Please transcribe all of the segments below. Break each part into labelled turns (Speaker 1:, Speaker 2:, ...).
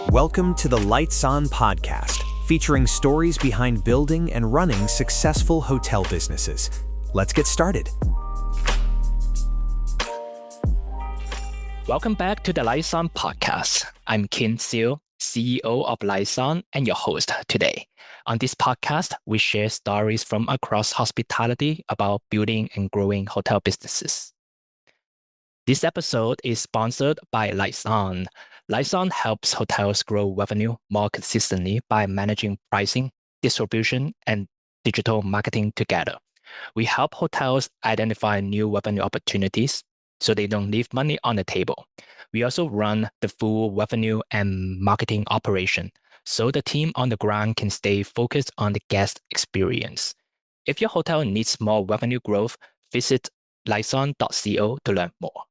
Speaker 1: Welcome to the Lights On podcast, featuring stories behind building and running successful hotel businesses. Let's get started.
Speaker 2: Welcome back to the Lights On podcast. I'm Kin Seo, CEO of Lights On and your host today. On this podcast, we share stories from across hospitality about building and growing hotel businesses. This episode is sponsored by Lights On. Lights On helps hotels grow revenue more consistently by managing pricing, distribution, and digital marketing together. We help hotels identify new revenue opportunities so they don't leave money on the table. We also run the full revenue and marketing operation so the team on the ground can stay focused on the guest experience. If your hotel needs more revenue growth, visit lightson.co to learn more.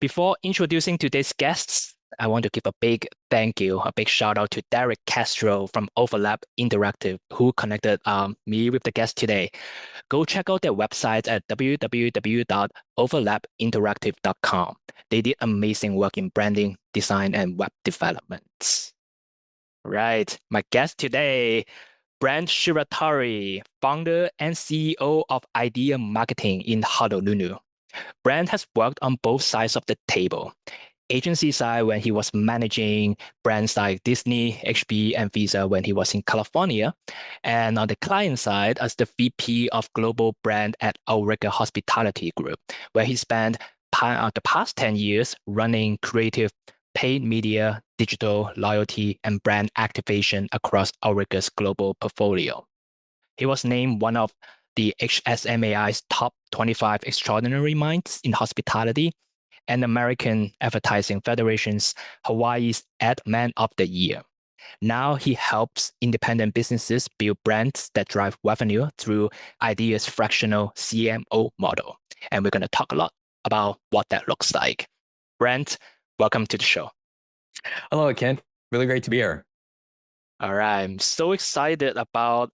Speaker 2: Before introducing today's guests, I want to give a big thank you, a big shout out to Derek Castro from Overlap Interactive, who connected me with the guest today. Go check out their website at www.overlapinteractive.com. They did amazing work in branding, design, and web development. Right, my guest today, Brent Shiratori, founder and CEO of Aidia Marketing in Honolulu. Brent has worked on both sides of the table. Agency side when he was managing brands like Disney, HP, and Visa when he was in California. And on the client side as the VP of Global Brand at Outrigger Hospitality Group, where he spent the past 10 years running creative paid media, digital, loyalty, and brand activation across Outrigger's global portfolio. He was named one of the HSMAI's top 25 extraordinary minds in hospitality and American Advertising Federation's Hawaii's Ad Man of the Year. Now he helps independent businesses build brands that drive revenue through Aidia's fractional CMO model. And we're going to talk a lot about what that looks like. Brent, welcome to the show.
Speaker 3: Hello, Ken. Really great to be here.
Speaker 2: All right. I'm so excited about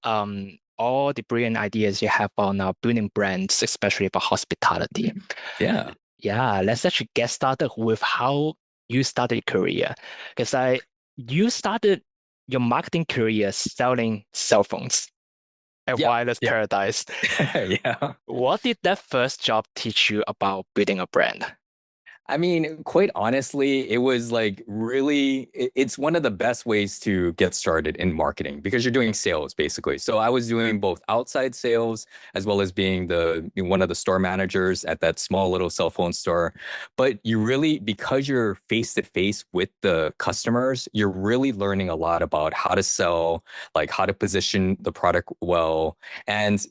Speaker 2: all the brilliant ideas you have on building brands, especially for hospitality.
Speaker 3: Yeah.
Speaker 2: Yeah, let's actually get started with how you started your career. Because you started your marketing career selling cell phones at Wireless Paradise.
Speaker 3: Yeah.
Speaker 2: What did that first job teach you about building a brand?
Speaker 3: I mean, quite honestly, it was like really, it's one of the best ways to get started in marketing because you're doing sales basically. So I was doing both outside sales as well as being one of the store managers at that small little cell phone store. But you really, because you're face to face with the customers, you're really learning a lot about how to sell, like how to position the product well. And,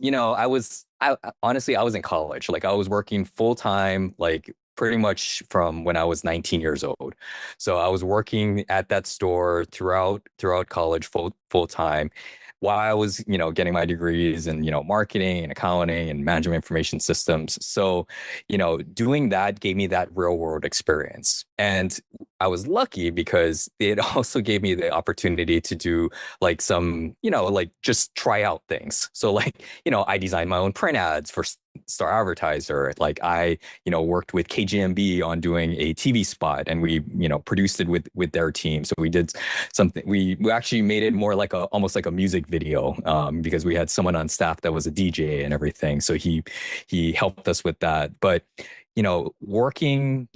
Speaker 3: I honestly, I was in college, like I was working full time, like pretty much from when I was 19 years old. So I was working at that store throughout college full time while I was, getting my degrees in, marketing and accounting and management information systems. So, doing that gave me that real world experience. And I was lucky because it also gave me the opportunity to do like some, like just try out things. So like, I designed my own print ads for Star Advertiser. Like I, worked with KGMB on doing a TV spot and we, produced it with their team. So we did something, we actually made it more like almost like a music video because we had someone on staff that was a DJ and everything. So he helped us with that. But, working,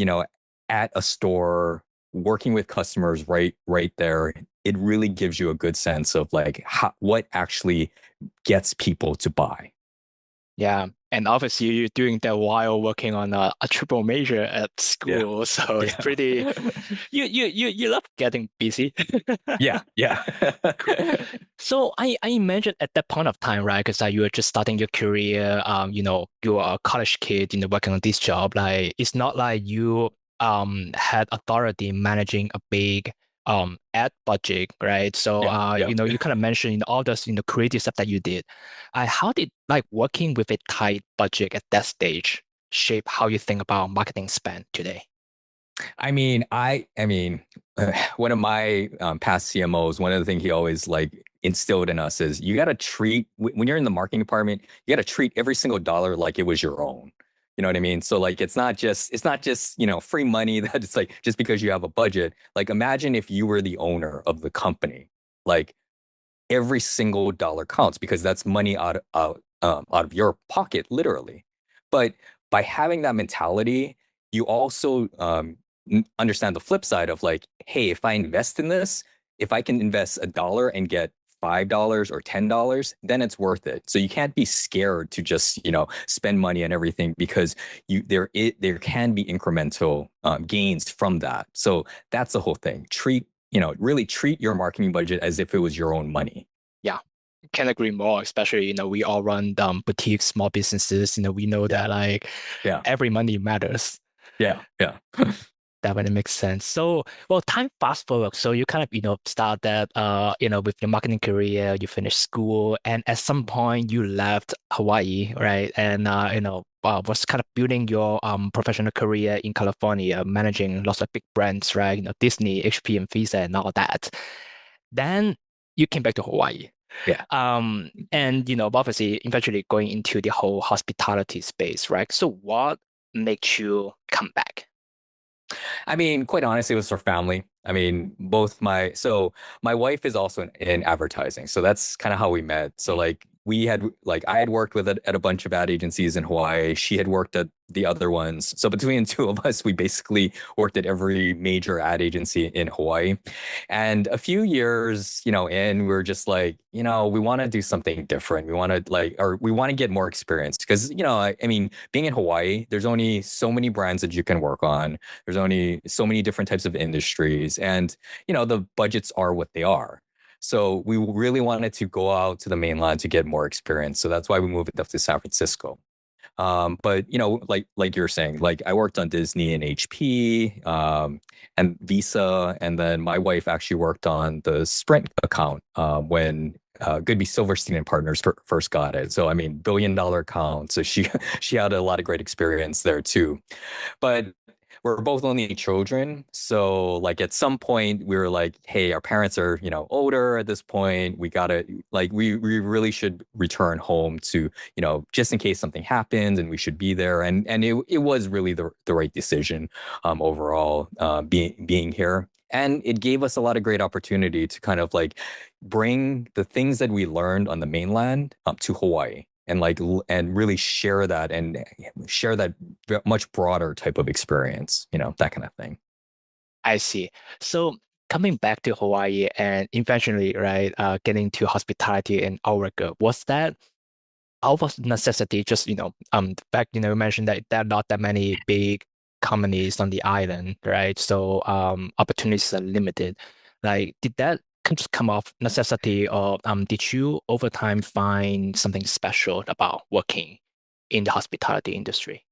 Speaker 3: at a store, working with customers right there, it really gives you a good sense of like what actually gets people to buy.
Speaker 2: Yeah, and obviously you're doing that while working on a triple major at school,
Speaker 3: Yeah.
Speaker 2: so it's pretty. You love getting busy.
Speaker 3: Yeah.
Speaker 2: So I imagine at that point of time, right? Because you were just starting your career. You are a college kid, working on this job. Like it's not like you had authority managing a big ad budget, right? So you kind of mentioned all this creative stuff that you did. How did like working with a tight budget at that stage shape how you think about marketing spend today?
Speaker 3: I mean, one of my past CMOs, one of the things he always like instilled in us is you got to treat when you're in the marketing department, you got to treat every single dollar like it was your own. You know what I mean? So like it's not just, free money that it's like just because you have a budget. Like imagine if you were the owner of the company. Like every single dollar counts because that's money out of your pocket, literally. But by having that mentality, you also understand the flip side of like, hey, if I invest in this, if I can invest $1 and get $5 or $10, then it's worth it. So you can't be scared to just, spend money on everything because there can be incremental gains from that. So that's the whole thing. Really treat your marketing budget as if it was your own money.
Speaker 2: Yeah, can agree more. Especially, we all run boutique small businesses. We know that like
Speaker 3: Yeah.
Speaker 2: every money matters.
Speaker 3: Yeah. Yeah.
Speaker 2: That would make sense. So, well, time fast forward. So you kind of, start that, with your marketing career, you finish school, and at some point you left Hawaii, right? And, was kind of building your professional career in California, managing lots of big brands, right? Disney, HP, and Visa, and all that. Then you came back to Hawaii.
Speaker 3: Yeah.
Speaker 2: And, obviously, eventually going into the whole hospitality space, right? So what makes you come back?
Speaker 3: I mean, quite honestly, it was for family. I mean, my wife is also in advertising. So that's kind of how we met. So I had worked at a bunch of ad agencies in Hawaii. She had worked at the other ones. So between the two of us, we basically worked at every major ad agency in Hawaii. And a few years, we were just like, we want to do something different. We want to get more experience because, I mean, being in Hawaii, there's only so many brands that you can work on. There's only so many different types of industries, and the budgets are what they are. So we really wanted to go out to the mainland to get more experience. So that's why we moved up to San Francisco. But like you're saying, like I worked on Disney and HP, and Visa, and then my wife actually worked on the Sprint account when Goodby Silverstein and Partners first got it. So I mean, $1 billion account. So she had a lot of great experience there too. But we're both only children. So like at some point we were like, hey, our parents are, older at this point. We gotta we really should return home to, just in case something happens and we should be there. And it was really the right decision overall, being here. And it gave us a lot of great opportunity to kind of like bring the things that we learned on the mainland to Hawaii and really share that much broader type of experience, that kind of thing.
Speaker 2: I see. So coming back to Hawaii and eventually, right, getting to hospitality and Outrigger, was that out of necessity? Just the fact you mentioned that there are not that many big companies on the island, right? So opportunities are limited. Like, did that just come off necessity, or did you over time find something special about working in the hospitality industry?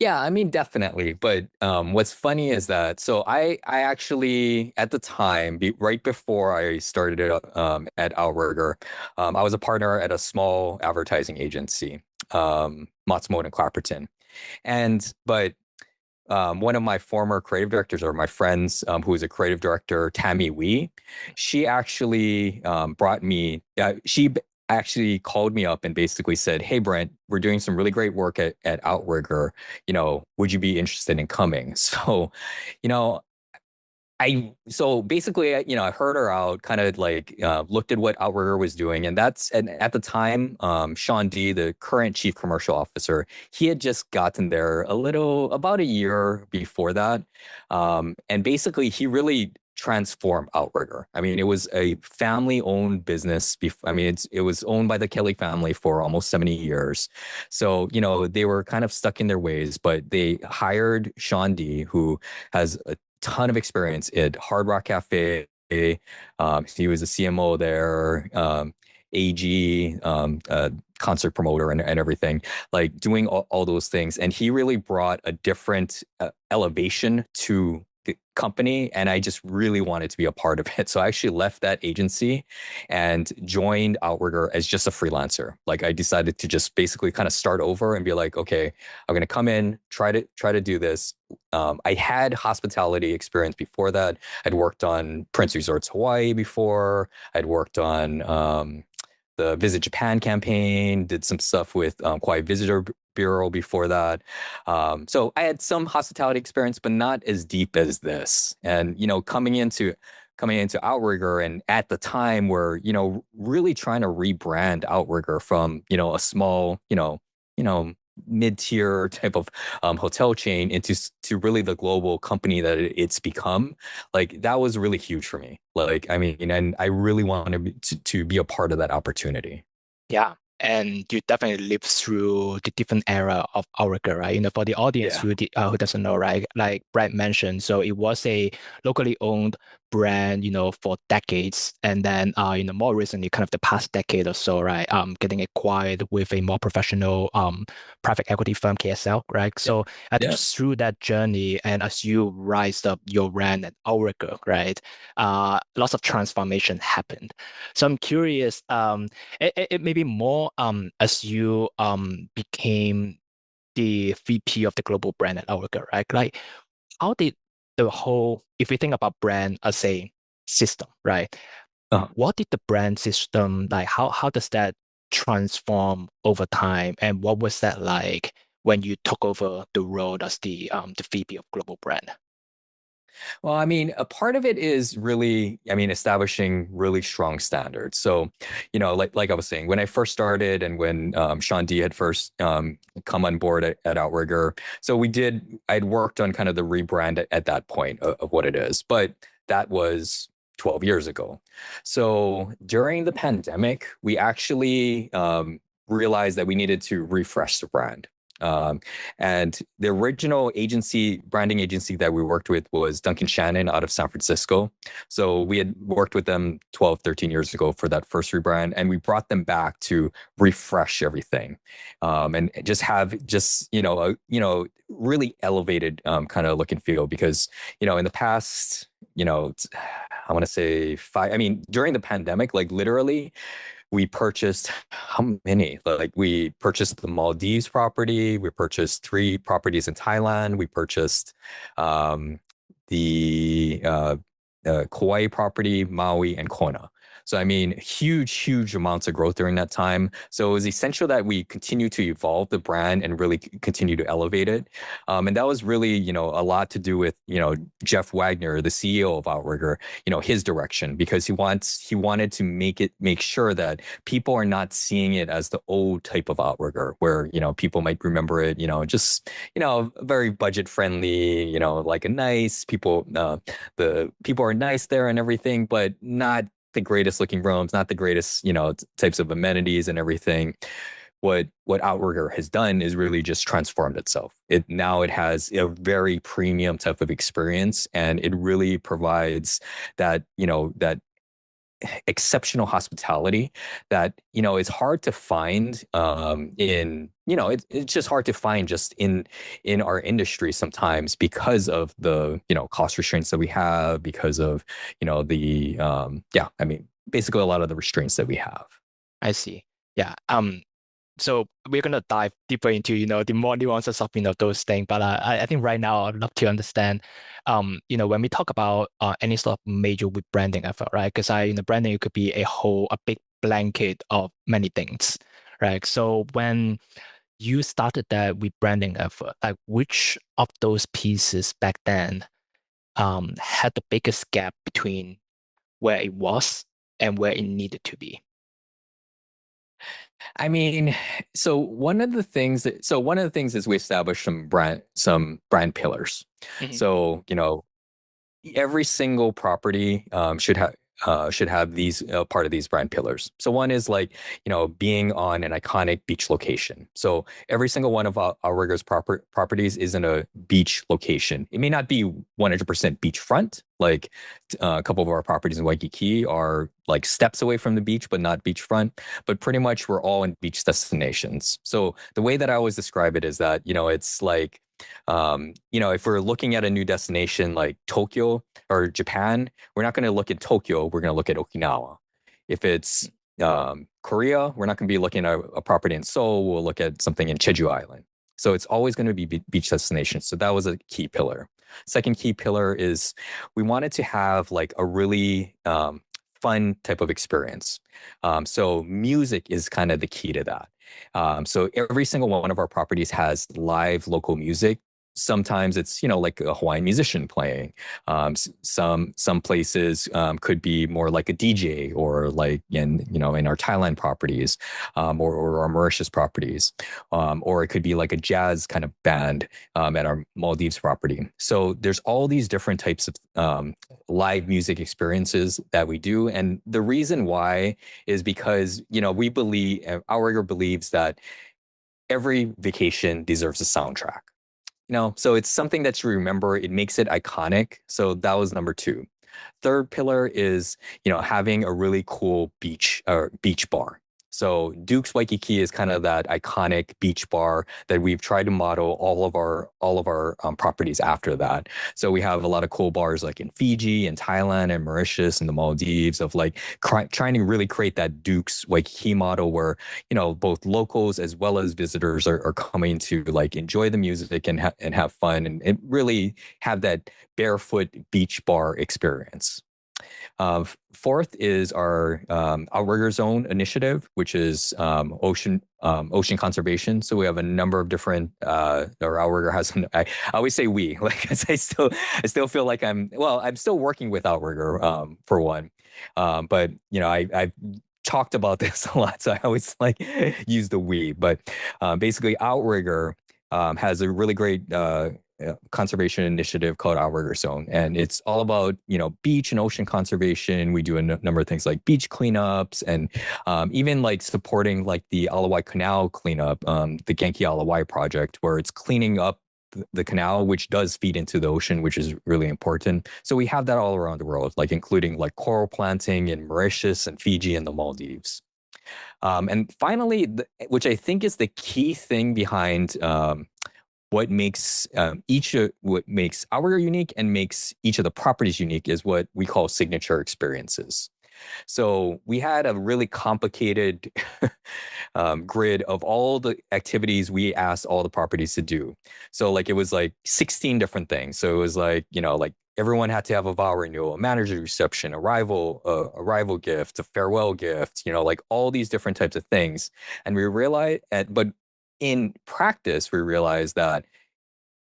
Speaker 3: Yeah, I mean, definitely. But what's funny is that I actually at the time, right before I started at Outrigger, I was a partner at a small advertising agency, Matsumoto and Clapperton, but one of my former creative directors or my friends who is a creative director, Tammy Wee, she actually brought me, actually called me up and basically said, hey, Brent, we're doing some really great work at Outrigger. Would you be interested in coming? So, you know, so basically, I heard her out, kind of like looked at what Outrigger was doing, and at the time, Sean D, the current chief commercial officer, he had just gotten there about a year before that, and basically he really transformed Outrigger. I mean, it was a family-owned business. I mean, it was owned by the Kelly family for almost 70 years, so they were kind of stuck in their ways, but they hired Sean D, who has a ton of experience at Hard Rock Cafe. He was a CMO there, AG, concert promoter, and everything, like doing all those things. And he really brought a different elevation to the company. And I just really wanted to be a part of it. So I actually left that agency and joined Outrigger as just a freelancer. Like I decided to just basically kind of start over and be like, okay, I'm going to come in, try to do this. I had hospitality experience before that. I'd worked on Prince Resorts Hawaii before. I'd worked on the Visit Japan campaign, did some stuff with Quiet Visitor bureau before that. So I had some hospitality experience, but not as deep as this. And, coming into Outrigger, and at the time we're, really trying to rebrand Outrigger from, a small, you know, mid-tier type of hotel chain into to really the global company that it's become. Like that was really huge for me. Like, I mean, and I really wanted to be a part of that opportunity.
Speaker 2: Yeah, and you definitely lived through the different era of Outrigger, right? For the audience
Speaker 3: Yeah.
Speaker 2: who doesn't know, right? Like Brad mentioned, so it was a locally owned brand, for decades, and then more recently, kind of the past decade or so, right? Getting acquired with a more professional private equity firm, KSL, right?
Speaker 3: Yeah.
Speaker 2: So I think
Speaker 3: Yeah.
Speaker 2: through that journey, and as you rise up your brand at Outrigger, right? Lots of transformation happened. So I'm curious, it may be more as you became the VP of the global brand at Outrigger, right? Like how did the whole, if we think about brand as a system, right?
Speaker 3: Uh,
Speaker 2: What did the brand system like? How does that transform over time? And what was that like when you took over the role as the VP of global brand?
Speaker 3: Well, I mean, a part of it is really, I mean, establishing really strong standards. So, like I was saying, when I first started and when Sean D had first come on board at Outrigger, so I'd worked on kind of the rebrand at that point of what it is, but that was 12 years ago. So during the pandemic, we actually realized that we needed to refresh the brand. Um, and the original branding agency that we worked with was Duncan Shannon out of San Francisco. So we had worked with them 12, 13 years ago for that first rebrand. And we brought them back to refresh everything. And really elevated kind of look and feel because, in the past, I want to say five, I mean, during the pandemic, like literally we purchased how many? Like we purchased the Maldives property, we purchased 3 properties in Thailand, we purchased um, the Kauai property, Maui, and Kona. So I mean, huge, huge amounts of growth during that time. So it was essential that we continue to evolve the brand and really continue to elevate it. And that was really, a lot to do with, Jeff Wagner, the CEO of Outrigger, his direction because he wanted to make sure that people are not seeing it as the old type of Outrigger where, people might remember it, just, very budget friendly, like a nice the people are nice there and everything, but not the greatest looking rooms, not the greatest, types of amenities and everything. What Outrigger has done is really just transformed itself. It has a very premium type of experience, and it really provides that exceptional hospitality that is hard to find it's just hard to find just in our industry sometimes because of the cost restraints that we have because of the I mean basically a lot of the restraints that we have.
Speaker 2: I see. Yeah. So we're gonna dive deeper into the more nuances of those things. But I think right now I'd love to understand, when we talk about any sort of major rebranding effort, right? Because branding it could be a big blanket of many things, right? So when you started that rebranding effort, like which of those pieces back then had the biggest gap between where it was and where it needed to be?
Speaker 3: I mean, one of the things is we established some brand pillars.
Speaker 2: Mhm.
Speaker 3: So, every single property should have these part of these brand pillars. So one is like being on an iconic beach location. So every single one of our Rigor's properties is in a beach location. It may not be 100% beachfront. Like a couple of our properties in Waikiki are like steps away from the beach, but not beachfront. But pretty much we're all in beach destinations. So the way that I always describe it is that it's like if we're looking at a new destination like Tokyo or Japan, we're not going to look at Tokyo. We're going to look at Okinawa. If it's Korea, we're not going to be looking at a property in Seoul. We'll look at something in Jeju Island. So it's always going to be beach destinations. So that was a key pillar. Second key pillar is we wanted to have like a really fun type of experience. So music is kind of the key to that. So every single one of our properties has live local music. Sometimes it's, like a Hawaiian musician playing. Some places could be more like a DJ, or like in our Thailand properties, or our Mauritius properties, or it could be like a jazz kind of band at our Maldives property. So there's all these different types of live music experiences that we do, and the reason why is because we believe, Outrigger believes that every vacation deserves a soundtrack. So it's something that you remember. It makes it iconic. So that was number two. Third pillar is, having a really cool beach bar. So Duke's Waikiki is kind of that iconic beach bar that we've tried to model all of our properties after that. So we have a lot of cool bars like in Fiji and Thailand and Mauritius and the Maldives, of like trying to really create that Duke's Waikiki model where both locals as well as visitors are coming to like enjoy the music and have fun, and really have that barefoot beach bar experience. Fourth is our Outrigger Zone initiative, which is ocean conservation. So we have a number of different. Or Outrigger has. I always say we, like, 'cause I still feel like I'm still working with Outrigger for one, but I've talked about this a lot, so I always like use the we. But basically, Outrigger has a really great conservation initiative called Outrigger Zone, and it's all about beach and ocean conservation. We do a number of things like beach cleanups, and even like supporting like the Alawai Canal cleanup, the Genki Alawai project, where it's cleaning up the canal, which does feed into the ocean, which is really important. So we have that all around the world, like including like coral planting in Mauritius and Fiji and the Maldives. And finally, which I think is the key thing behind what makes what makes Outrigger unique and makes each of the properties unique, is what we call signature experiences. So we had a really complicated grid of all the activities we asked all the properties to do. So like it was like 16 different things. So it was like, like everyone had to have a vow renewal, a manager reception, arrival gift, a farewell gift, like all these different types of things. And we realized, but in practice, we realized that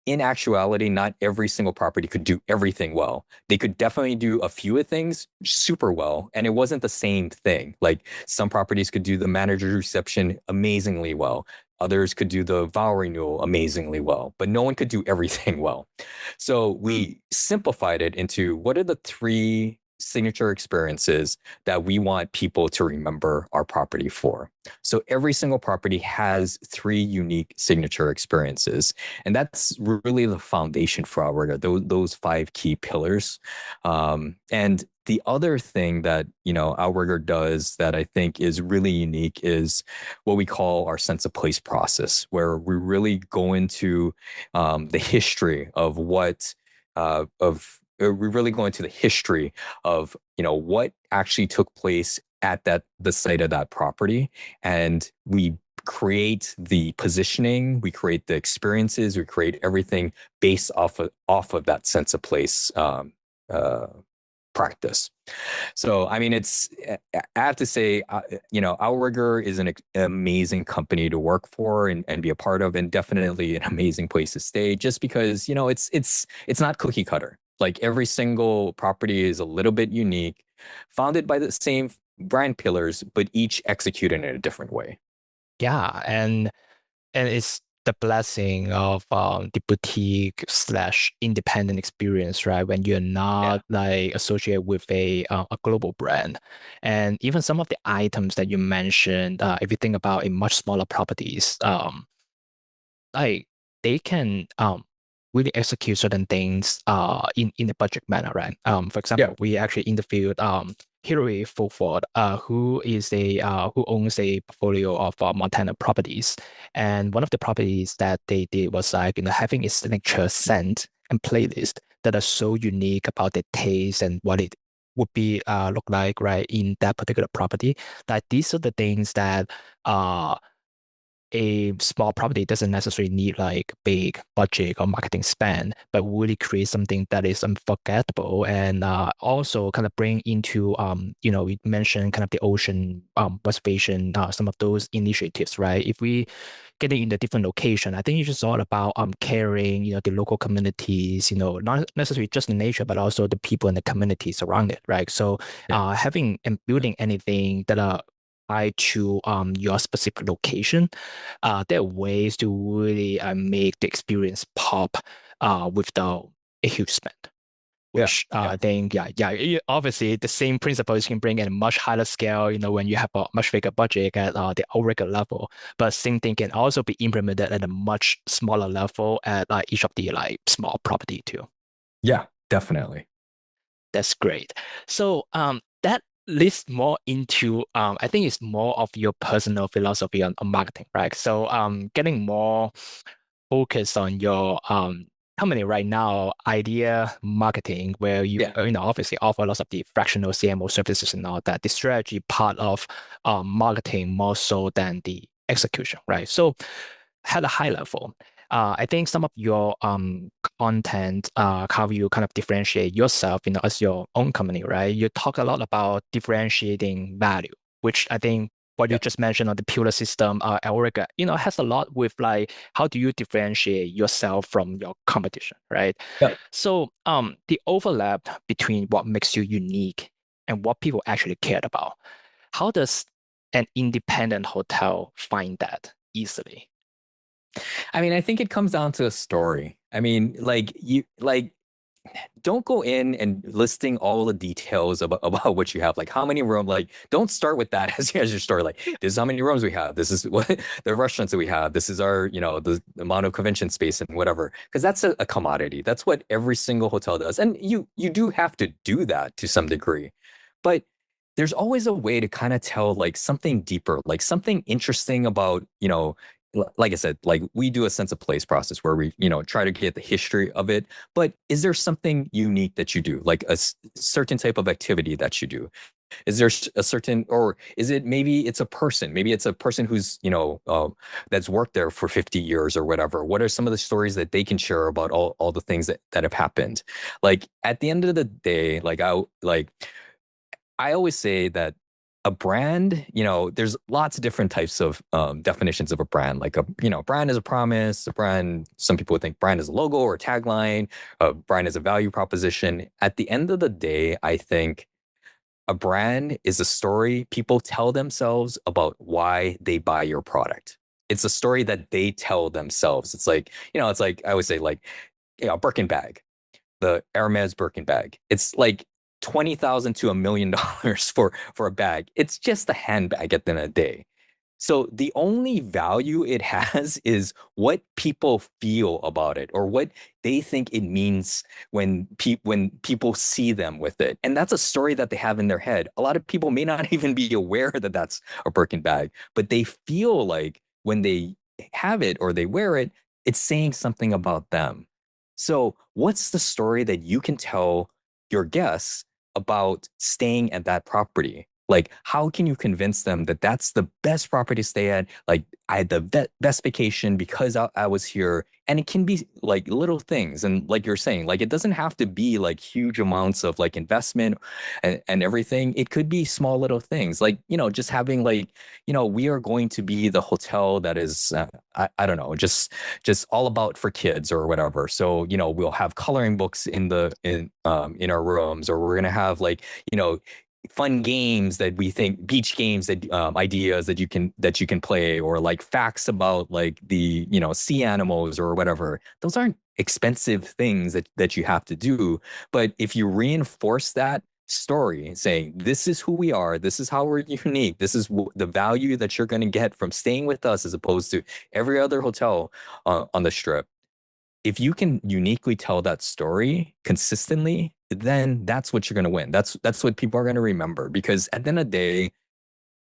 Speaker 3: in actuality, not every single property could do everything well. They could definitely do a few things super well, and it wasn't the same thing. Like some properties could do the manager reception amazingly well. Others could do the vow renewal amazingly well, but no one could do everything well. So we simplified it into what are the three signature experiences that we want people to remember our property for. So every single property has three unique signature experiences, and that's really the foundation for Outrigger, those five key pillars. And the other thing that Outrigger does that I think is really unique is what we call our sense of place process, where we really go into the history of what we really go into the history of what actually took place at the site of that property, and we create the positioning, we create the experiences, we create everything based off of that sense of place practice. So, I mean, I have to say, Outrigger is an amazing company to work for and be a part of, and definitely an amazing place to stay, just because, it's not cookie cutter. Like every single property is a little bit unique, founded by the same brand pillars, but each executed in a different way.
Speaker 2: Yeah, and it's the blessing of the boutique slash independent experience, right? When you're not like associated with a global brand, and even some of the items that you mentioned, if you think about a much smaller properties, like they can really execute certain things in a budget manner, right? For example, we actually interviewed Hilary Fulford, who owns a portfolio of Montana properties, and one of the properties that they did was like having a signature scent and playlist that are so unique about the taste and what it would be look like right in that particular property. That these are the things that a small property doesn't necessarily need like big budget or marketing spend, but really create something that is unforgettable and also kind of bring into we mentioned kind of the ocean preservation, some of those initiatives, right? If we getting in a different location, I think it's just all about caring, the local communities, not necessarily just the nature, but also the people and the communities around it, right? So having and building anything that are tied to your specific location, there are ways to really make the experience pop without a huge spend. Which I think, obviously the same principles you can bring at a much higher scale, when you have a much bigger budget at the Outrigger level. But same thing can also be implemented at a much smaller level at each of the like small property too.
Speaker 3: Yeah, definitely.
Speaker 2: That's great. So that leads more into I think it's more of your personal philosophy on marketing, right? So getting more focus on your company right now, Aidia Marketing, where you obviously offer lots of the fractional CMO services and all that. The strategy part of marketing more so than the execution, right? So at a high level, I think some of your content, how you kind of differentiate yourself, as your own company, right? You talk a lot about differentiating value, which I think what you just mentioned on the pillar system, Outrigger, has a lot with like how do you differentiate yourself from your competition, right?
Speaker 3: Yeah.
Speaker 2: So the overlap between what makes you unique and what people actually cared about, how does an independent hotel find that easily?
Speaker 3: I mean, I think it comes down to a story. I mean, don't go in and listing all the details about what you have. Like how many rooms, like don't start with that as your story. Like this is how many rooms we have. This is what the restaurants that we have. This is our, the amount of convention space and whatever. Because that's a commodity. That's what every single hotel does. And you do have to do that to some degree. But there's always a way to kind of tell like something deeper, like something interesting about, like I said, like we do a sense of place process where we, try to get the history of it. But is there something unique that you do, like a certain type of activity that you do? Is there a certain, or is it maybe it's a person? Maybe it's a person who's, that's worked there for 50 years or whatever. What are some of the stories that they can share about all the things that have happened? Like at the end of the day, I always say that a brand, there's lots of different types of definitions of a brand. Like brand is a promise. A brand, some people would think brand is a logo or a tagline. A brand is a value proposition. At the end of the day, I think a brand is a story people tell themselves about why they buy your product. It's a story that they tell themselves. It's like, it's like I always say, like, a Birkin bag, the Hermes Birkin bag. It's like 20,000 to $1 million for a bag. It's just a handbag at the end of the day. So the only value it has is what people feel about it or what they think it means when people see them with it. And that's a story that they have in their head. A lot of people may not even be aware that that's a Birkin bag, but they feel like when they have it or they wear it, it's saying something about them. So what's the story that you can tell your guests about staying at that property? Like, how can you convince them that that's the best property to stay at? Like, I had the best vacation because I was here. And it can be like little things. And like you're saying, like, it doesn't have to be like huge amounts of like investment and everything. It could be small little things like, just having like, we are going to be the hotel that is, I don't know, just all about for kids or whatever. So, we'll have coloring books in our rooms, or we're going to have like, fun games that we think beach games that ideas that you can play, or like facts about like the sea animals or whatever. Those aren't expensive things that you have to do, but if you reinforce that story saying this is who we are, this is how we're unique, this is the value that you're going to get from staying with us as opposed to every other hotel on the strip. If you can uniquely tell that story consistently, then that's what you're going to win. That's what people are going to remember, because at the end of the day,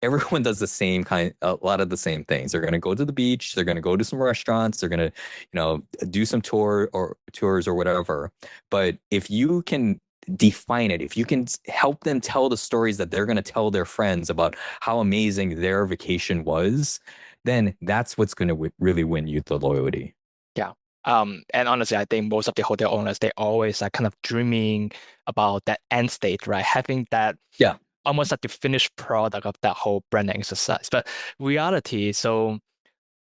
Speaker 3: everyone does a lot of the same things. They're going to go to the beach, they're going to go to some restaurants, they're going to, do some tours or whatever. But if you can define it, if you can help them tell the stories that they're going to tell their friends about how amazing their vacation was, then that's what's going to really win you the loyalty.
Speaker 2: Yeah. And honestly, I think most of the hotel owners, they always are kind of dreaming about that end state, right? Having that
Speaker 3: Yeah.
Speaker 2: almost like the finished product of that whole branding exercise. But reality, so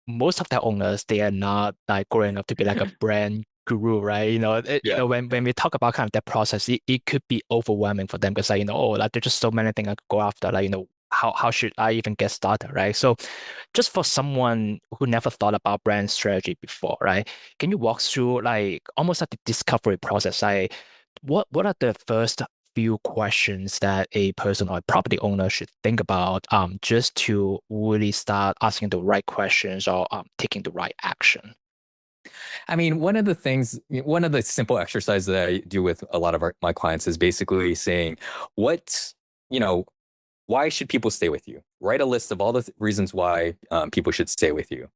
Speaker 2: most of the owners, they are not like growing up to be like a brand guru, right?
Speaker 3: Yeah.
Speaker 2: When we talk about kind of that process, it could be overwhelming for them because like, oh, like there's just so many things I could go after. Like, how should I even get started, right? So just for someone who never thought about brand strategy before, right? Can you walk through like almost like the discovery process? Like what are the first few questions that a person or a property owner should think about just to really start asking the right questions or taking the right action?
Speaker 3: I mean, one of the simple exercises that I do with a lot of my clients is basically saying, what, you know, why should people stay with you? Write a list of all the reasons why people should stay with you.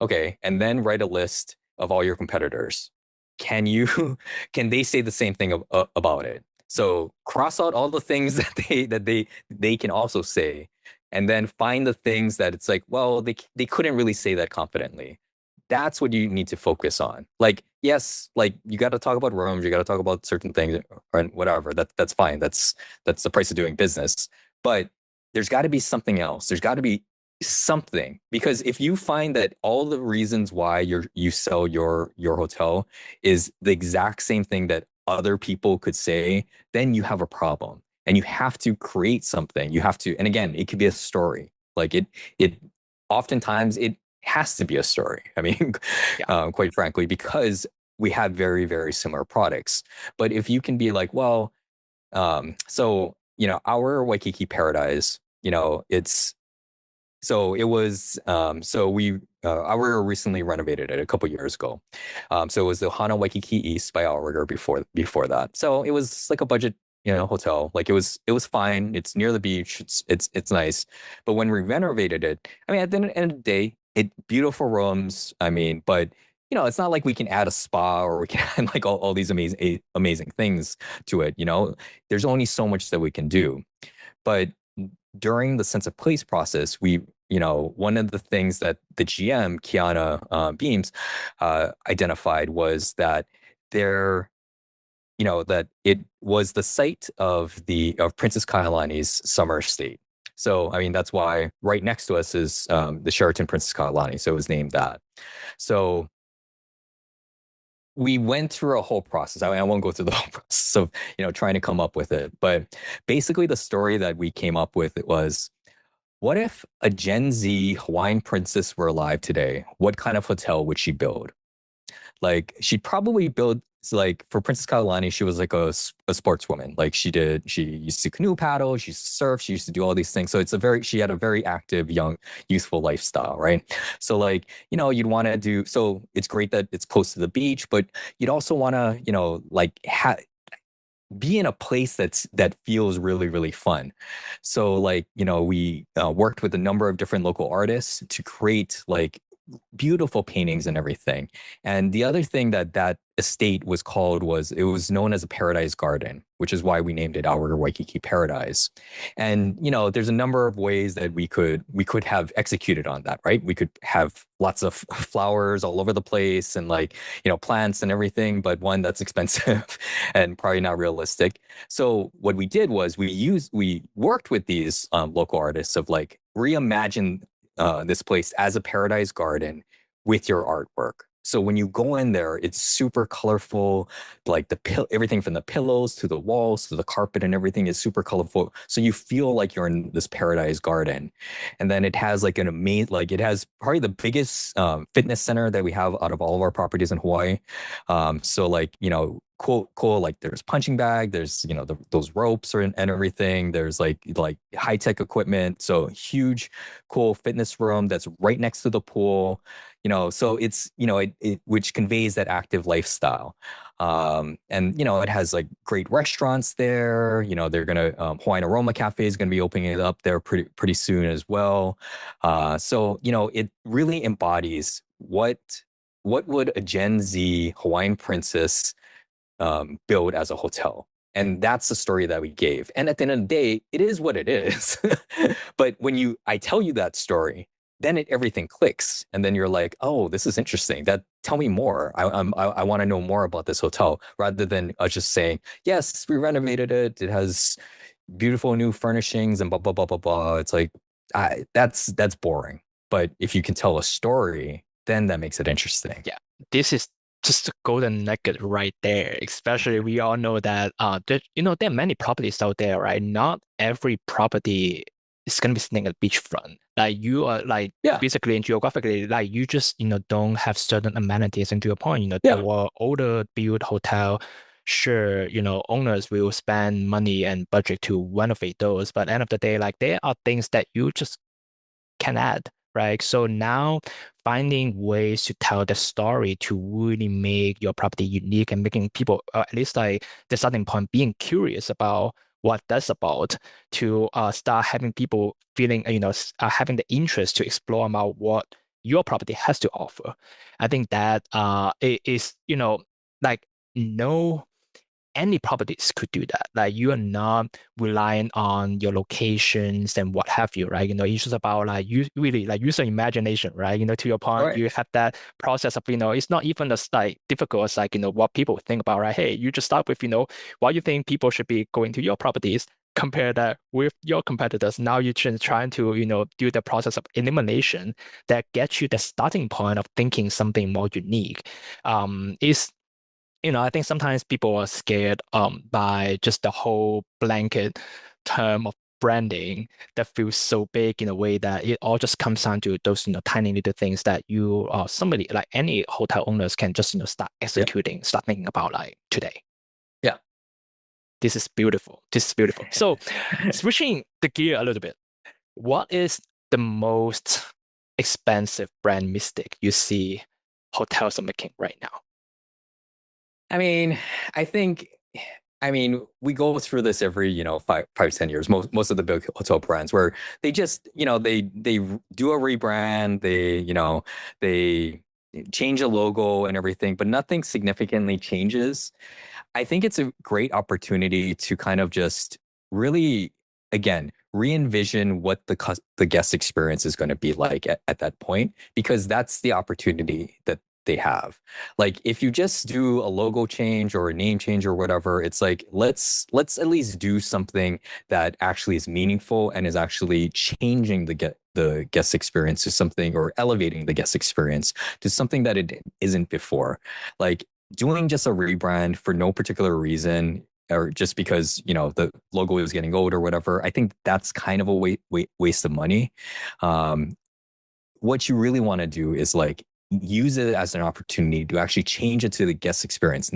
Speaker 3: Okay. And then write a list of all your competitors. Can you, can they say the same thing about it? So cross out all the things that they can also say, and then find the things that it's like, well, they couldn't really say that confidently. That's what you need to focus on. Like, yes, like you got to talk about rooms, you got to talk about certain things or whatever. That's fine. That's the price of doing business. But there's got to be something else. There's got to be something, because if you find that all the reasons why you sell your hotel is the exact same thing that other people could say, then you have a problem, and you have to create something. You have to, and again, it could be a story. Like it oftentimes it has to be a story. I mean,
Speaker 2: Yeah.
Speaker 3: quite frankly, because we have very, very similar products. But if you can be like, well, so our Waikiki Paradise, it's so it was so we our recently renovated it a couple years ago. So it was the Hana Waikiki East by Outrigger before that. So it was like a budget hotel. Like it was fine. It's near the beach. It's nice. But when we renovated it, I mean, at the end of the day, beautiful rooms. I mean, but it's not like we can add a spa or we can add like all these amazing things to it. There's only so much that we can do. But during the sense of place process, one of the things that the GM, Kiana Beams, identified was that that it was the site of Princess Kailani's summer estate. So, I mean, that's why right next to us is the Sheraton Princess Kailani. So it was named that. So we went through a whole process. I mean, I won't go through the whole process of, trying to come up with it. But basically the story that we came up with, it was, what if a Gen Z Hawaiian princess were alive today? What kind of hotel would she build? Like, she'd probably build, like, for Princess Kailani, she was like a sportswoman. Like, she used to canoe paddle, she used to surf, she used to do all these things. So she had a very active, young, youthful lifestyle, right? So like, you'd want to do, so it's great that it's close to the beach, but you'd also want to, like be in a place that feels really, really fun. So like, we worked with a number of different local artists to create like beautiful paintings and everything. And the other thing that estate was called it was known as a paradise garden, which is why we named it our Waikiki Paradise. And there's a number of ways that we could have executed on that, right? We could have lots of flowers all over the place and like plants and everything, but one, that's expensive and probably not realistic. So what we did was we worked with these local artists of like reimagine this place as a paradise garden with your artwork. So when you go in there, it's super colorful, like everything from the pillows to the walls to the carpet and everything is super colorful. So you feel like you're in this paradise garden. And then it has like it has probably the biggest fitness center that we have out of all of our properties in Hawaii. So like, cool, like there's punching bag, there's those ropes and everything, there's like high-tech equipment, so huge cool fitness room that's right next to the pool, so it's it which conveys that active lifestyle. And it has like great restaurants there. They're gonna Hawaiian Aroma Cafe is gonna be opening it up there pretty soon as well. So it really embodies what would a Gen Z Hawaiian princess build as a hotel. And that's the story that we gave. And at the end of the day, it is what it is. But when I tell you that story, then everything clicks, and then you're like, oh, this is interesting. Tell me more. I want to know more about this hotel, rather than just saying, yes, we renovated it. It has beautiful new furnishings and blah blah blah blah blah. It's like, that's boring. But if you can tell a story, then that makes it interesting.
Speaker 2: Yeah, this is just a golden nugget right there. Especially we all know that there are many properties out there, right? Not every property is gonna be sitting at the beachfront. Like you are like
Speaker 3: Yeah.
Speaker 2: basically and geographically, like you just don't have certain amenities. And to your point,
Speaker 3: Yeah.
Speaker 2: our older built hotel, sure, owners will spend money and budget to renovate those, but at the end of the day, like there are things that you just can add, right? So now finding ways to tell the story to really make your property unique and making people, at least like the starting point, being curious about what that's about, to start having people feeling, having the interest to explore about what your property has to offer. I think that is, like no any properties could do that. Like you are not relying on your locations and what have you, right? It's just about like you really like user imagination, right? To your
Speaker 3: All
Speaker 2: point,
Speaker 3: right.
Speaker 2: you have that process of, it's not even as like difficult as like, what people think about, right? Hey, you just start with, why you think people should be going to your properties, compare that with your competitors. Now you're trying to, do the process of elimination that gets you the starting point of thinking something more unique. Is I think sometimes people are scared by just the whole blanket term of branding that feels so big in a way that it all just comes down to those tiny little things that you somebody like any hotel owners can just start executing, start thinking about like today.
Speaker 3: Yeah.
Speaker 2: This is beautiful. This is beautiful. So switching the gear a little bit, what is the most expensive brand mistake you see hotels are making right now?
Speaker 3: I mean, I think, we go through this every, 5, 10 years. Most of the big hotel brands, where they just, they do a rebrand, they change a logo and everything, but nothing significantly changes. I think it's a great opportunity to kind of just really, again, re-envision what the guest experience is going to be like at that point, because that's the opportunity that they have. Like if you just do a logo change or a name change or whatever, it's like let's at least do something that actually is meaningful and is actually changing the guest experience to something, or elevating the guest experience to something that it isn't before. Like doing just a rebrand for no particular reason, or just because the logo is getting old or whatever, I think that's kind of a waste of money. um, what you really want to do is like use it as an opportunity to actually change it to the guest experience.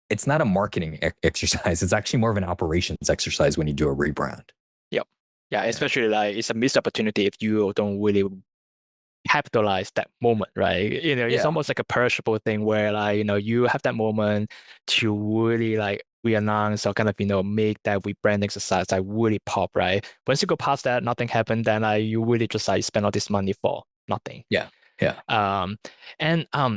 Speaker 3: It's not a marketing exercise, it's actually more of an operations exercise when you do a rebrand.
Speaker 2: Yep. Yeah, especially like it's a missed opportunity if you don't really capitalize that moment, right? It's
Speaker 3: Yeah.
Speaker 2: almost like a perishable thing where like, you have that moment to really like re-announce or kind of, make that rebrand exercise like really pop, right? Once you go past that, nothing happened, then like you really just like spend all this money for nothing.
Speaker 3: Yeah. Yeah.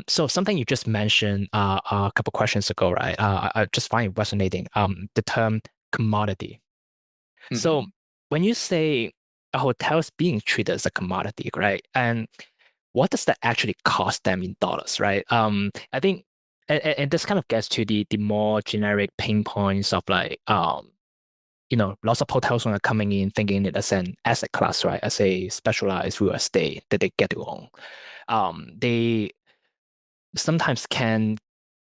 Speaker 2: So something you just mentioned a couple questions ago, right? I just find it fascinating. The term commodity. So when you say a hotel's being treated as a commodity, right? And what does that actually cost them in dollars, right? I think, and this kind of gets to the more generic pain points of like, lots of hotels are coming in thinking it as an asset class, right? As a specialized real estate that they get to own. They sometimes can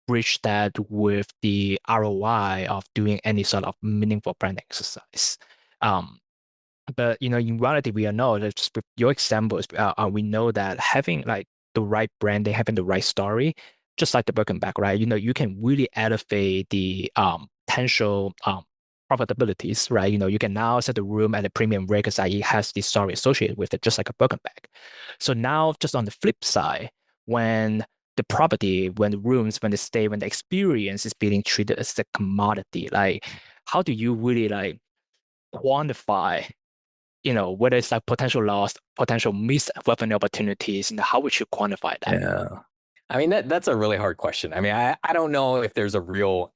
Speaker 2: bridge that with the ROI of doing any sort of meaningful branding exercise. But in reality, we know that just with your examples, we know that having like the right branding, having the right story, just like the Birkenback, right? You can really elevate the potential profitabilities, right? You can now set the room at a premium rate because it has the story associated with it, just like a Birkenback. So now, just on the flip side, when the property, when the rooms, when the stay, when the experience is being treated as a commodity, like how do you really like quantify whether it's like potential loss, potential missed revenue opportunities, how would you quantify that?
Speaker 3: Yeah. I mean, that's a really hard question. I mean, I don't know if there's a real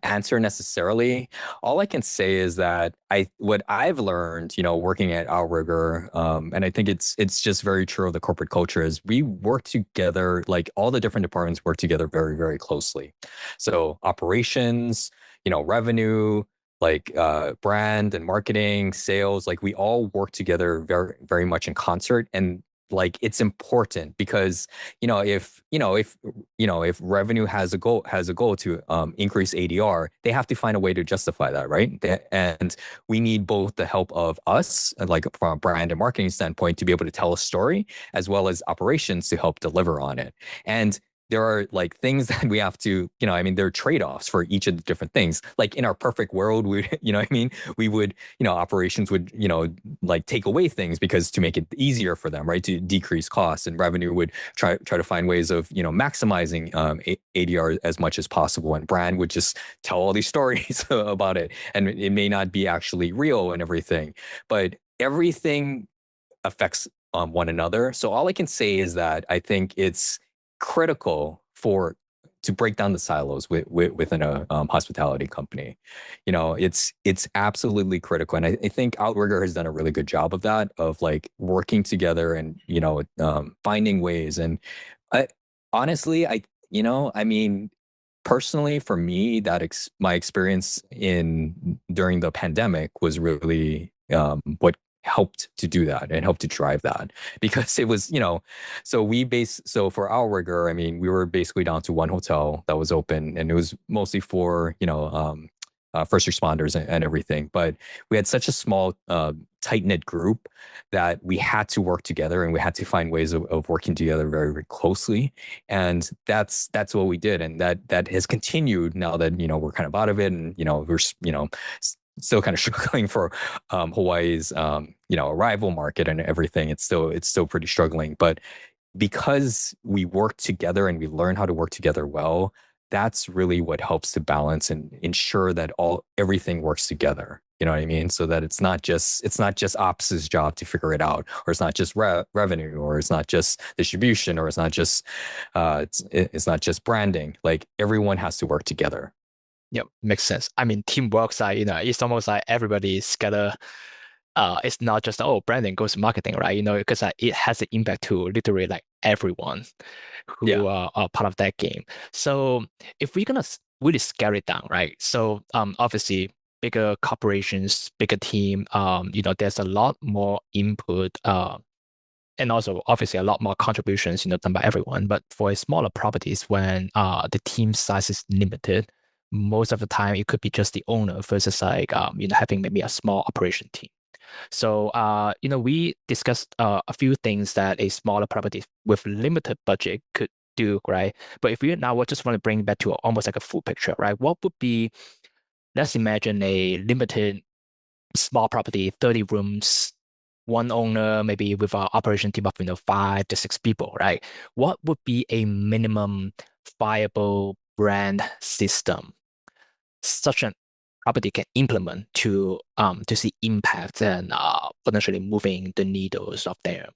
Speaker 3: answer necessarily. All I can say is that what I've learned, working at Outrigger, and I think it's just very true of the corporate culture, is we work together, like all the different departments work together very, very closely. So operations, revenue, like brand and marketing, sales, like we all work together very, very much in concert. And like it's important because if revenue has a goal to increase ADR, they have to find a way to justify that, right? And we need both the help of us, like from a brand and marketing standpoint, to be able to tell a story, as well as operations to help deliver on it. And there are like things that we have to, there are trade-offs for each of the different things. Like in our perfect world, we, we would, operations would, like take away things because to make it easier for them, right, to decrease costs, and revenue would try to find ways of, maximizing ADR as much as possible, and brand would just tell all these stories about it, and it may not be actually real and everything, but everything affects one another. So all I can say is that I think it's critical to break down the silos within a hospitality company. It's absolutely critical, and I think Outrigger has done a really good job of that, of like working together and finding ways. And I honestly, personally, for me, my experience during the pandemic was really what helped to do that and helped to drive that, because it was, so for Outrigger, we were basically down to one hotel that was open, and it was mostly for, first responders and everything. But we had such a small, tight-knit group that we had to work together, and we had to find ways of working together very, very closely. And that's what we did. And that has continued now that, we're kind of out of it, and, we're, still kind of struggling for Hawaii's arrival market and everything. It's still pretty struggling, but because we work together and we learn how to work together well, that's really what helps to balance and ensure that everything works together. You know what I mean? So that it's not just ops' job to figure it out, or it's not just revenue, or it's not just distribution, or it's not just branding. Like everyone has to work together.
Speaker 2: Yep, makes sense. Teamwork side, it's almost like everybody's gotta. It's not just branding goes marketing, right? Because it has an impact to literally like everyone who are part of that game. So if we're gonna really scale it down, right? So obviously bigger corporations, bigger team, there's a lot more input, and also obviously a lot more contributions, done by everyone. But for smaller properties, when the team size is limited, most of the time it could be just the owner versus like having maybe a small operation team. So we discussed a few things that a smaller property with limited budget could do, right? But if we just want to bring it back to almost like a full picture, right? What would be, let's imagine a limited small property, 30 rooms, one owner, maybe with our operation team of 5 to 6 people, right? What would be a minimum viable brand system such an property can implement to see impact and potentially moving the needles of their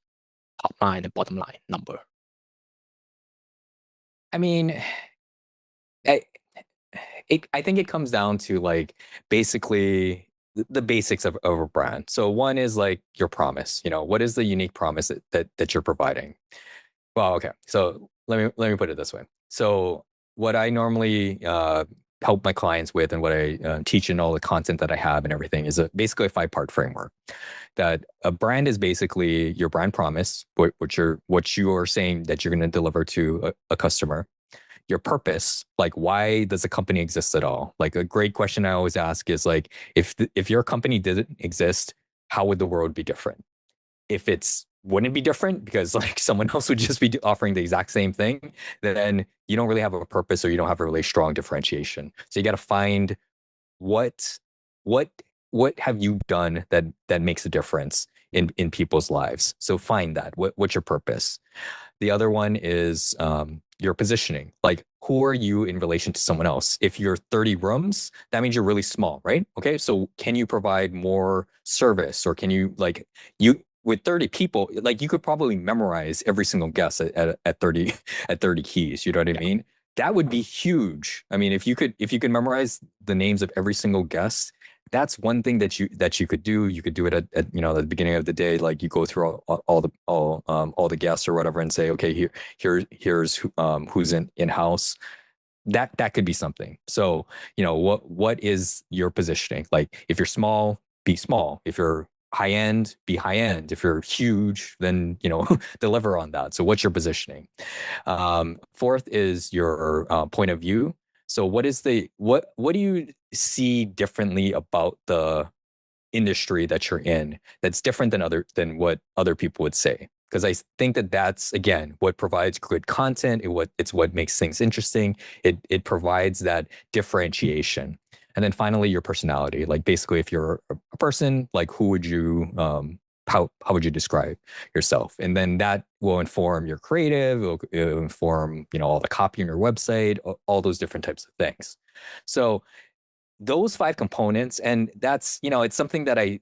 Speaker 2: top line and bottom line number?
Speaker 3: I I think it comes down to like basically the basics of a brand. So one is like your promise. What is the unique promise that you're providing? Well, okay. So let me put it this way. So what I normally help my clients with, and what I teach in all the content that I have and everything, is basically a 5-part framework. That a brand is basically your brand promise, what you are saying that you're going to deliver to a customer. Your purpose, like why does a company exist at all? Like a great question I always ask is like, if your company didn't exist, how would the world be different? If it's wouldn't be different because like someone else would just be offering the exact same thing, then you don't really have a purpose, or you don't have a really strong differentiation. So you got to find what what what have you done that makes a difference in people's lives. So find that. What's your purpose? The other one is your positioning. Like, who are you in relation to someone else? If you're 30 rooms, that means you're really small, right? Okay, so can you provide more service, or can you with 30 people, like you could probably memorize every single guest at 30 at 30 keys. You know what I mean? That would be huge. I mean, if you could memorize the names of every single guest, that's one thing that you could do. You could do it at at the beginning of the day, like you go through all the guests or whatever, and say, okay, here's who's in house. That could be something. So, what is your positioning? Like, if you're small, be small. If you're high end, be high end. If you're huge, then deliver on that. So, what's your positioning? Fourth is your point of view. So, what do you see differently about the industry that you're in that's different than what other people would say? Because I think that's again what provides good content. It's what makes things interesting. It provides that differentiation. And then finally, your personality. Like, basically, if you're a person, like, who would you how would you describe yourself? And then that will inform your creative. It'll inform all the copy on your website, all those different types of things. So those five components, and that's it's something that I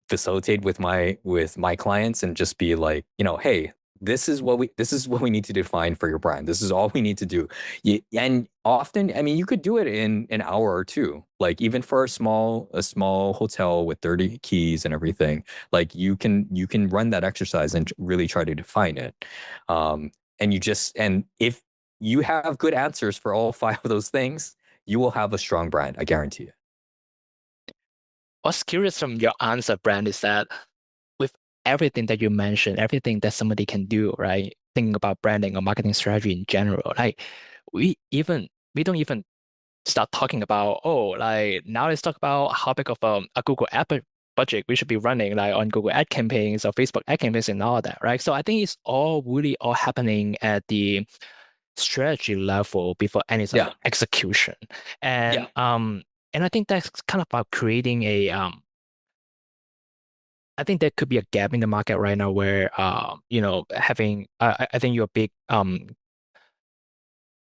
Speaker 3: facilitate with my clients, and just be like, hey, this is what we need to define for your brand. This is all we need to do. And often, I mean, you could do it in an hour or two. Like, even for a small hotel with 30 keys and everything, like, you can run that exercise and really try to define it. And if you have good answers for all five of those things, you will have a strong brand. I guarantee it.
Speaker 2: What's curious from your answer, Brent, is that with everything that you mentioned, everything that somebody can do, right? Thinking about branding or marketing strategy in general, like we don't even start talking about, oh, like now let's talk about how big of a Google ad budget we should be running, like on Google ad campaigns or Facebook ad campaigns and all that, right? So I think it's all really all happening at the strategy level before any sort of execution. And and I think that's kind of about creating a I think there could be a gap in the market right now where having I think you're a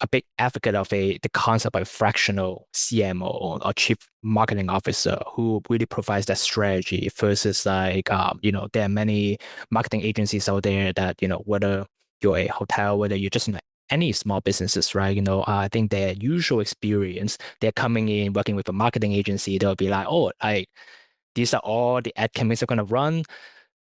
Speaker 2: big advocate of the concept of fractional CMO or chief marketing officer who really provides that strategy versus like there are many marketing agencies out there that whether you're a hotel, whether you're just in any small businesses, right? I think their usual experience, they're coming in working with a marketing agency, they'll be like, oh, these are all the ad campaigns are going to run.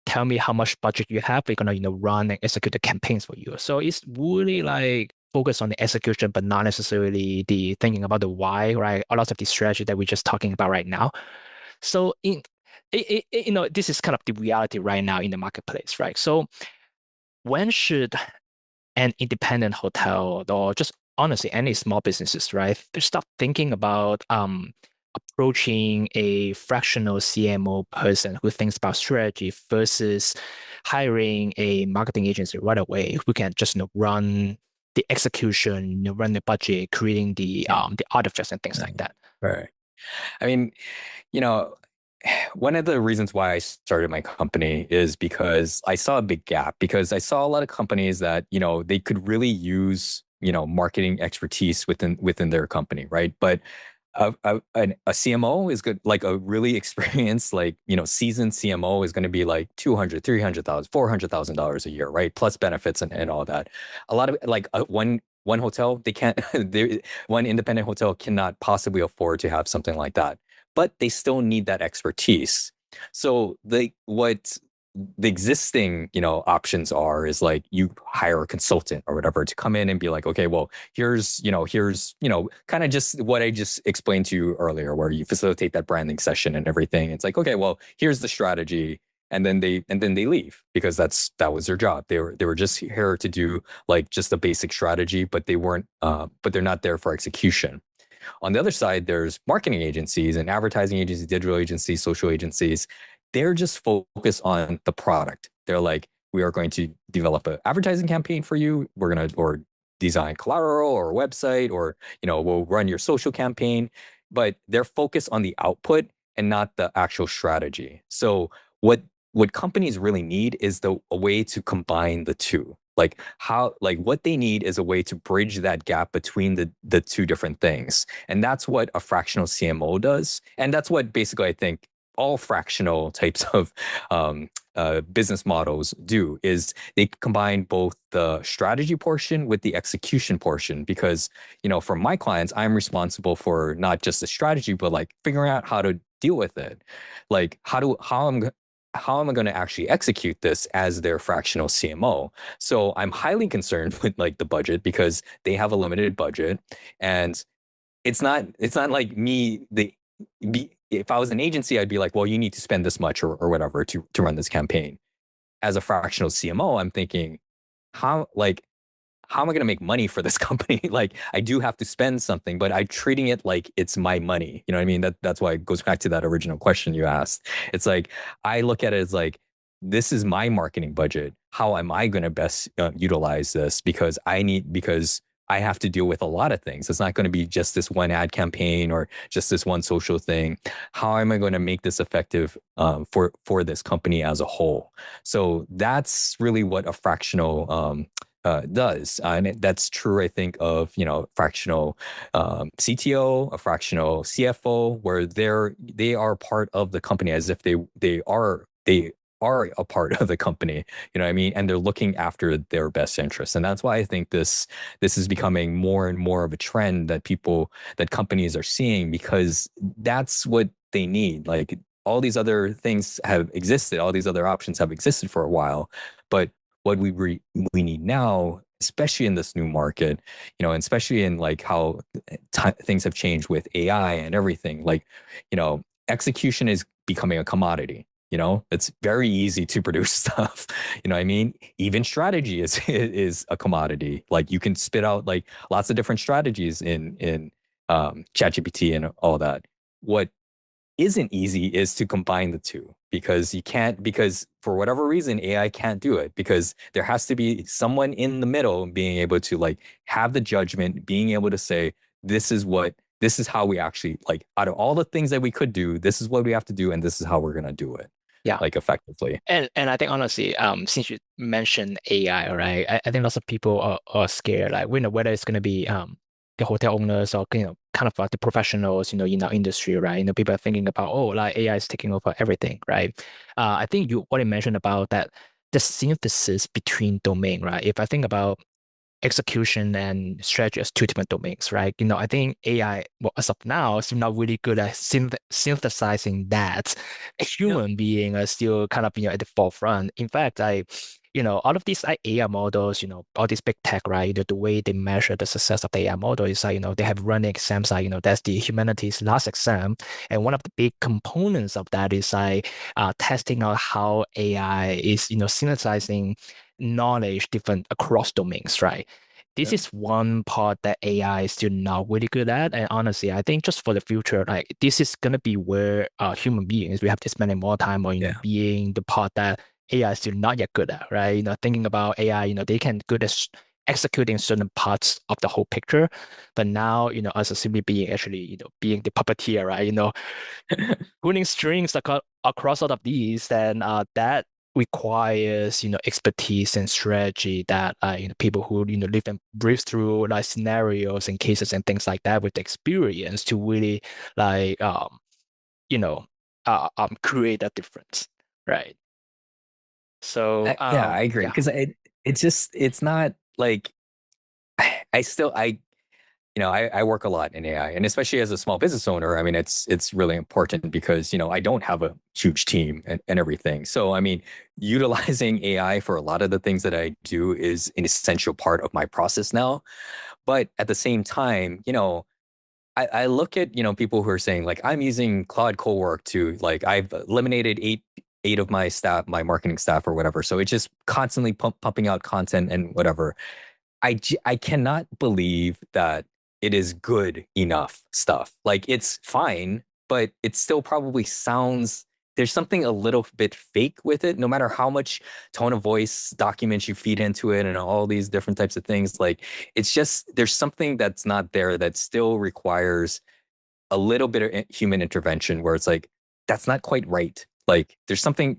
Speaker 2: Tell me how much budget you have. We're going to run and execute the campaigns for you. So it's really like focus on the execution, but not necessarily the thinking about the why, right? A lot of the strategy that we're just talking about right now. So this is kind of the reality right now in the marketplace, right? So when should an independent hotel or just honestly any small businesses, right, they start thinking about approaching a fractional CMO person who thinks about strategy versus hiring a marketing agency right away who can just run the execution, run the budget, creating the artifacts and things like that.
Speaker 3: Right. I mean, one of the reasons why I started my company is because I saw a big gap, because I saw a lot of companies that, they could really use, marketing expertise within their company, right? But a CMO is good, like a really experienced, like, seasoned CMO is going to be like $200,000, $300,000, $400,000 a year, right? Plus benefits and all that. A lot of like one hotel, they can't, one independent hotel cannot possibly afford to have something like that, but they still need that expertise. So what the existing options is like you hire a consultant or whatever to come in and be like, okay, well, here's kind of just what I just explained to you earlier, where you facilitate that branding session and everything. It's like, okay, well, here's the strategy, and then they leave, because that was their job. They were just here to do like just the basic strategy, but they're not there for execution. On the other side, there's marketing agencies and advertising agencies, digital agencies, social agencies. They're just focused on the product. They're like, we are going to develop an advertising campaign for you. We're going to, or design collateral or a website, or, we'll run your social campaign, but they're focused on the output and not the actual strategy. So what companies really need is a way to combine the two. Like what they need is a way to bridge that gap between the two different things. And that's what a fractional CMO does. And that's what basically I think all fractional types of business models do is they combine both the strategy portion with the execution portion. Because, for my clients, I'm responsible for not just the strategy, but like figuring out how to deal with it. Like how am I going to actually execute this as their fractional CMO? So I'm highly concerned with like the budget, because they have a limited budget, and it's not like if I was an agency, I'd be like, well, you need to spend this much or whatever to run this campaign. As a fractional CMO, I'm thinking, how like how am I going to make money for this company? Like, I do have to spend something, but I'm treating it like it's my money. You know what I mean? That's why it goes back to that original question you asked. It's like, I look at it as like, this is my marketing budget. How am I going to best utilize this? Because I have to deal with a lot of things. It's not going to be just this one ad campaign or just this one social thing. How am I going to make this effective for this company as a whole? So that's really what a fractional does. That's true, I think, of, fractional CTO, a fractional CFO, where they are part of the company as if they are a part of the company, you know what I mean? And they're looking after their best interests. And that's why I think this is becoming more and more of a trend that companies are seeing, because that's what they need. Like, all these other things have existed, all these other options have existed for a while, but what we need now, especially in this new market, and especially in like how things have changed with AI and everything, like, execution is becoming a commodity. It's very easy to produce stuff. You know what I mean? Even strategy is a commodity. Like, you can spit out like lots of different strategies in ChatGPT and all that. What isn't easy is to combine the two, because for whatever reason AI can't do it, because there has to be someone in the middle being able to like have the judgment, being able to say, this is how we actually, like, out of all the things that we could do, this is what we have to do, and this is how we're going to do it,
Speaker 2: Yeah.
Speaker 3: like, effectively.
Speaker 2: And I think honestly, since you mentioned AI, all right, I think lots of people are scared, like, we know whether it's going to be the hotel owners or kind of the professionals, in our industry, right? People are thinking about, oh, like AI is taking over everything, right? I think what you mentioned about that, the synthesis between domain, right? If I think about execution and strategy as two different domains, right? I think AI, well, as of now, is not really good at synthesizing that. A human being is still kind of at the forefront. In fact, all of these AI models, all these big tech, right? The way they measure the success of the AI model is like, they have running exams, like, that's the humanity's last exam. And one of the big components of that is like testing out how AI is, synthesizing knowledge different across domains, right? This is one part that AI is still not really good at. And honestly, I think just for the future, like, this is gonna be where human beings, we have to spend more time on being the part that AI is still not yet good at, right? Thinking about AI, they can good at executing certain parts of the whole picture, but now, us as simply being actually, being the puppeteer, right? Pulling strings across all of these, then that requires expertise and strategy that people who live and breathe through like scenarios and cases and things like that with experience to really like create that difference, right? So
Speaker 3: Yeah, I agree, because it's not like I work a lot in AI, and especially as a small business owner, I mean, it's really important, because, I don't have a huge team and everything. So, I mean, utilizing AI for a lot of the things that I do is an essential part of my process now. But at the same time, I look at, people who are saying like, I'm using Claude Cowork to, like, I've eliminated eight of my staff, my marketing staff or whatever. So it's just constantly pumping out content and whatever. I cannot believe that it is good enough stuff. Like, it's fine, but it still probably sounds, there's something a little bit fake with it, no matter how much tone of voice documents you feed into it and all these different types of things. Like, it's just, there's something that's not there that still requires a little bit of human intervention, where it's like, that's not quite right. Like, there's something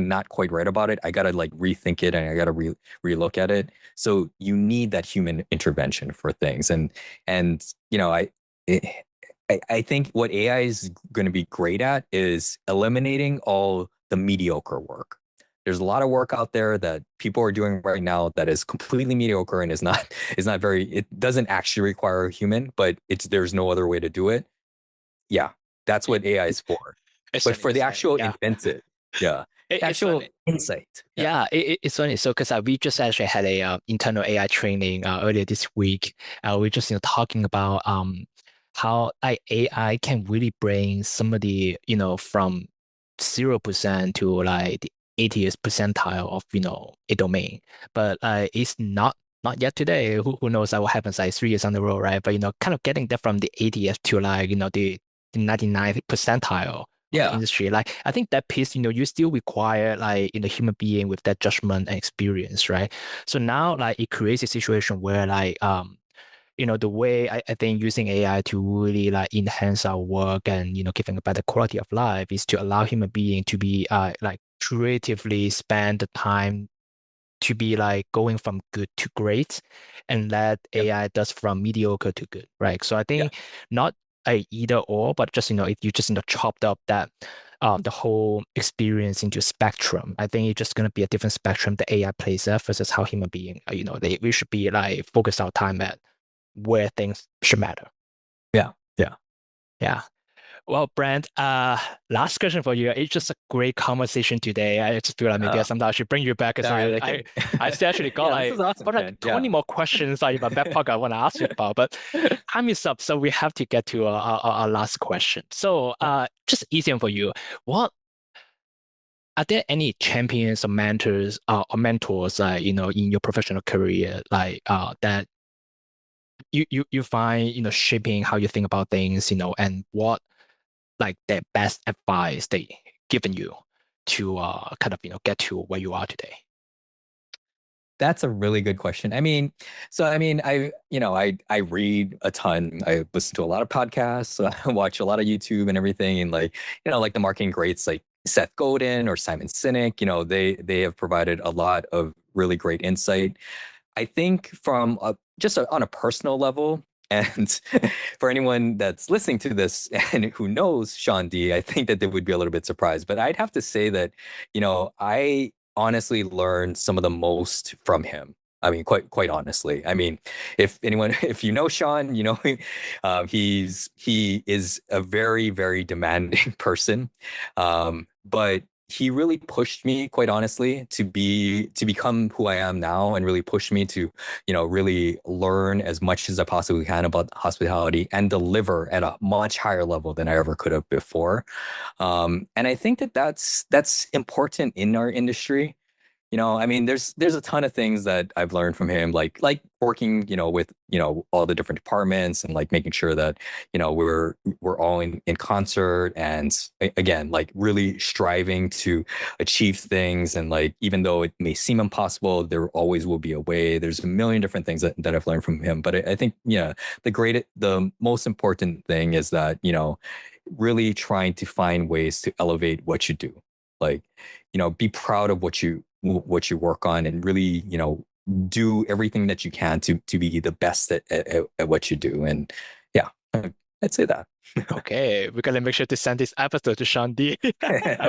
Speaker 3: not quite right about it. I gotta like rethink it, and I gotta relook at it. So you need that human intervention for things. And I it, I think what AI is going to be great at is eliminating all the mediocre work. There's a lot of work out there that people are doing right now that is completely mediocre and is not very, it doesn't actually require a human, but there's no other way to do it. Yeah, that's what AI is for.
Speaker 2: It's
Speaker 3: But
Speaker 2: funny.
Speaker 3: for
Speaker 2: It's
Speaker 3: the
Speaker 2: funny.
Speaker 3: actual
Speaker 2: Yeah.
Speaker 3: inventive, yeah,
Speaker 2: It's
Speaker 3: actual
Speaker 2: funny.
Speaker 3: insight.
Speaker 2: Yeah, it's funny. So, because we just actually had a internal AI training earlier this week. We just talking about how AI can really bring somebody from 0% to like the 80th percentile of a domain, but it's not yet today. Who knows what happens like 3 years down the road, right? But kind of getting that from the 80th to like the 99th percentile of the
Speaker 3: Yeah,
Speaker 2: industry. Like I think that piece, you still require like human being with that judgment and experience, right? So now like it creates a situation where like the way I think using AI to really like enhance our work and giving a better quality of life is to allow human being to be like creatively spend the time to be like going from good to great, and let
Speaker 3: yep,
Speaker 2: AI does from mediocre to good, right? So I
Speaker 3: yeah.
Speaker 2: think not a either or, but just if you just chopped up that the whole experience into spectrum, I think it's just gonna be a different spectrum the AI plays at versus how human being, we should be like focus our time at where things should matter.
Speaker 3: Yeah, yeah.
Speaker 2: Yeah. Well, Brent, last question for you. It's just a great conversation today. I just feel like maybe
Speaker 3: Uh,
Speaker 2: sometimes I should bring you back.
Speaker 3: all right,
Speaker 2: Sorry,
Speaker 3: I
Speaker 2: I still actually got
Speaker 3: yeah, this
Speaker 2: like
Speaker 3: is awesome,
Speaker 2: about like
Speaker 3: man.
Speaker 2: 20
Speaker 3: Yeah.
Speaker 2: more questions like in my back pocket I want to ask you about, but time is up, so we have to get to our last question. So, just easier for you. What are there any champions or mentors, in your professional career, like that you find shaping how you think about things, and what like their best advice they given you to kind of get to where you are today?
Speaker 3: That's a really good question. I read a ton. I listen to a lot of podcasts. I watch a lot of YouTube and everything. And like the marketing greats like Seth Godin or Simon Sinek, they have provided a lot of really great insight. I think from on a personal level, and for anyone that's listening to this and who knows Sean D, I think that they would be a little bit surprised. But I'd have to say that, I honestly learned some of the most from him. I mean, quite honestly. I mean, if you know Sean, he is a very, very demanding person. But he really pushed me, quite honestly, to become who I am now, and really pushed me to, really learn as much as I possibly can about hospitality and deliver at a much higher level than I ever could have before. And I think that that's important in our industry. I mean, there's a ton of things that I've learned from him, like working, with, all the different departments, and like making sure that, we're all in concert, and again, like really striving to achieve things. And like, even though it may seem impossible, there always will be a way. There's a million different things that I've learned from him. But I think, yeah, the most important thing is that, really trying to find ways to elevate what you do. Like, be proud of what you work on, and really, do everything that you can to be the best at what you do. And yeah, I'd say that.
Speaker 2: Okay, we're gonna make sure to send this episode to Sean D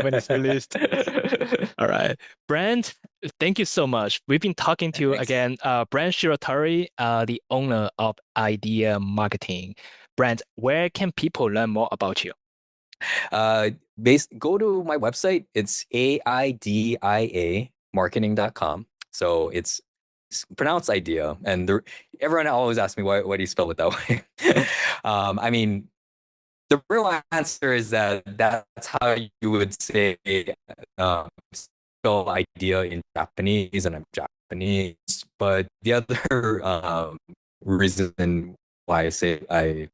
Speaker 2: when it's released. All right, Brent, thank you so much. We've been talking to
Speaker 3: Thanks.
Speaker 2: again, Brent Shiratori, the owner of Aidia Marketing. Brent, where can people learn more about you?
Speaker 3: Uh, Go to my website. It's AIDIA marketing.com. So it's pronounced idea. And everyone always asks me, why do you spell it that way? I mean, the real answer is that that's how you would say, spell idea in Japanese, and I'm Japanese. But the other reason why I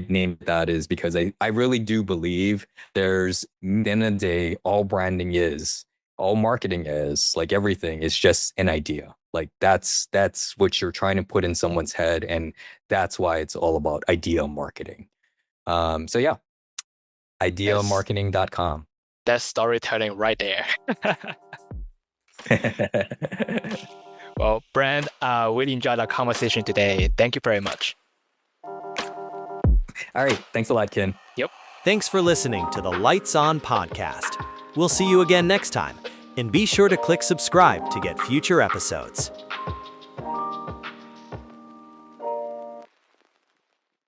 Speaker 3: named that is because I really do believe there's, at the end of the day, all marketing is, like everything is just an idea. Like that's what you're trying to put in someone's head, and that's why it's all about idea marketing. So yeah,
Speaker 2: That's
Speaker 3: ideamarketing.com.
Speaker 2: that's storytelling right there. Well, Brent, really enjoyed our conversation today. Thank you very much.
Speaker 3: All right. Thanks a lot, Ken.
Speaker 2: Yep.
Speaker 1: Thanks for listening to the Lights On podcast. We'll see you again next time, and be sure to click subscribe to get future episodes.